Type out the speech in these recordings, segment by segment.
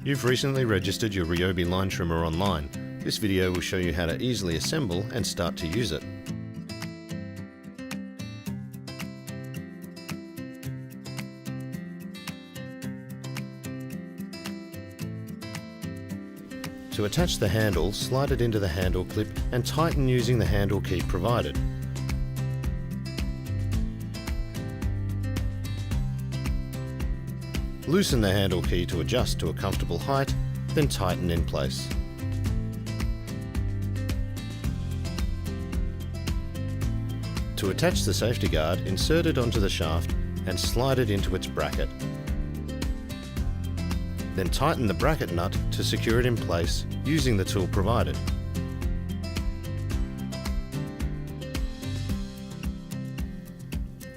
You've recently registered your RYOBI line trimmer online. This video will show you how to easily assemble and start to use it. To attach the handle, slide it into the handle clip and tighten using the handle key provided. Loosen the handle key to adjust to a comfortable height, then tighten in place. To attach the safety guard, insert it onto the shaft and slide it into its bracket. Then tighten the bracket nut to secure it in place using the tool provided.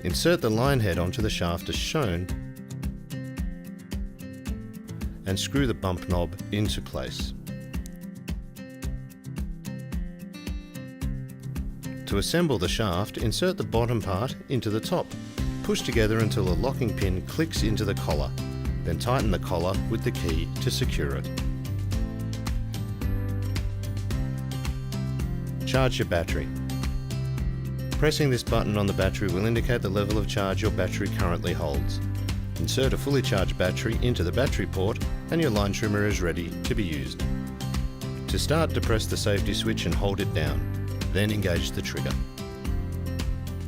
Insert the line head onto the shaft as shown and screw the bump knob into place. To assemble the shaft, insert the bottom part into the top. Push together until the locking pin clicks into the collar, then tighten the collar with the key to secure it. Charge your battery. Pressing this button on the battery will indicate the level of charge your battery currently holds. Insert a fully charged battery into the battery port and your line trimmer is ready to be used. To start, depress the safety switch and hold it down, then engage the trigger.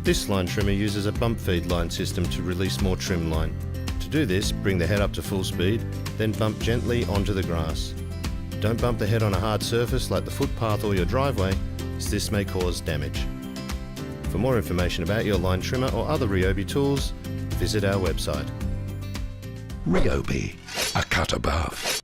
This line trimmer uses a bump feed line system to release more trim line. To do this, bring the head up to full speed, then bump gently onto the grass. Don't bump the head on a hard surface like the footpath or your driveway, as this may cause damage. For more information about your line trimmer or other RYOBI tools, visit our website. RYOBI, a cut above.